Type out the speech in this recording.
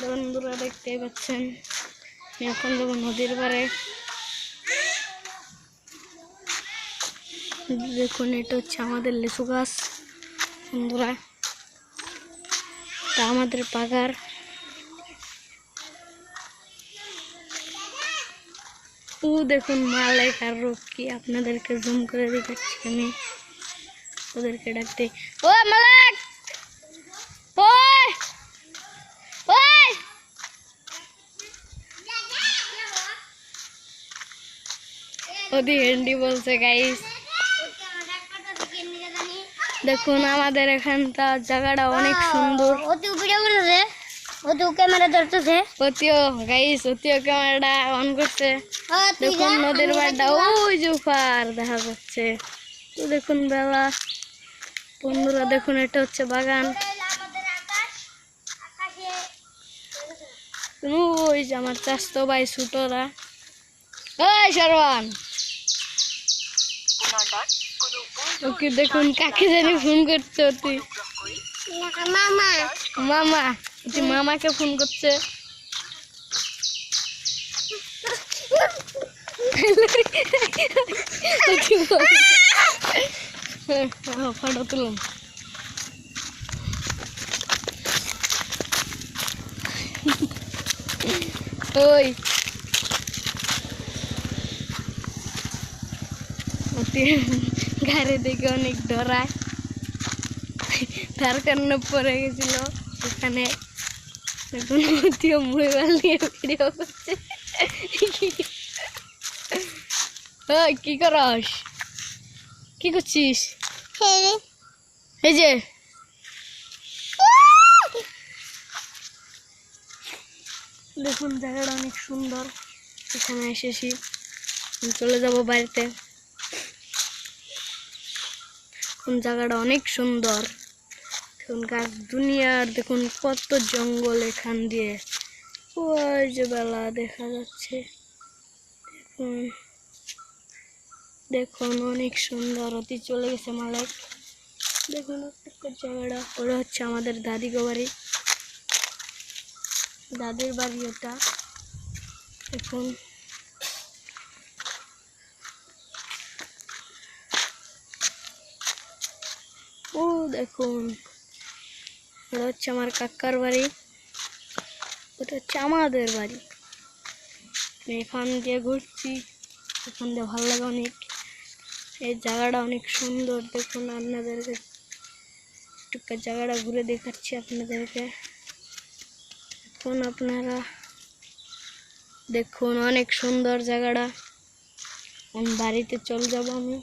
বন্ধুরা দেখতেই পাচ্ছেন এখন যাবো নদীর পাড়ে। দেখুন এটা হচ্ছে আমাদের লিচু গাছ বন্ধুরা, এটা আমাদের পাগার। ও দেখুন মালাইক আর রকি, আপনাদেরকে জুম করে দেখাচ্ছি আমি, ওদেরকে ডাকতে। ও মালাইক, ওই ওই ওদি হেন্ডি বলছে গাইস। দেখুন আমাদের এখানটা জায়গাটা অনেক সুন্দর। ওতিও ভিডিও করতেছে, ওতিও ক্যামেরা ধরতেছে, ওতিও গাইস, ওতিও ক্যামেরাটা অন করছে। দেখুন নদীর পাড়টা ওই যে পার দেখা যাচ্ছে। তো দেখুন বেলা বন্ধুরা, দেখুন এটা হচ্ছে বাগান। ওই যে আমার চাচতো ভাই ছোটরা। ওই শারওয়ান, ওকে দেখুন কাকে জানি ফোন করছে। তুই মামা, মামা তুই মামাকে ফোন করছে। ফটো তুলুন। ওই গাড়ি দেখে অনেক ডরায়, তার কারণে পড়ে গেছিল ওখানে। এখন মোবাইল নিয়ে ভিডিও করছে। ওই কি করস, কি করছিস? এই যে দেখুন জায়গাটা অনেক সুন্দর, এখানে এসেছি, চলে যাব বাড়িতে। কোন জায়গাটা অনেক সুন্দর, দেখুন গাছ দুনিয়ার, দেখুন কত জঙ্গল এখান দিয়ে, ওই যে বেলা দেখা যাচ্ছে। দেখুন দেখুন অনেক সুন্দর। অতি চলে গেছে মালাইক। দেখুন জায়গাটা, ওটা হচ্ছে আমাদের দাদিগো বাড়ি, দাদির বাড়ি ওটা। দেখুন ও দেখুন ওটা হচ্ছে আমার কাকার বাড়ি, ওটা হচ্ছে আমাদের বাড়ি। এখান দিয়ে ঘুরছি, এখান দিয়ে ভালো লাগে অনেক। এই জায়গাটা অনেক সুন্দর, দেখুন আপনাদেরকে একটু জায়গাটা ঘুরে দেখাচ্ছি আপনাদেরকে। এখন আপনারা দেখুন অনেক সুন্দর জায়গাটা। আমি বাড়িতে চলে যাব আমি।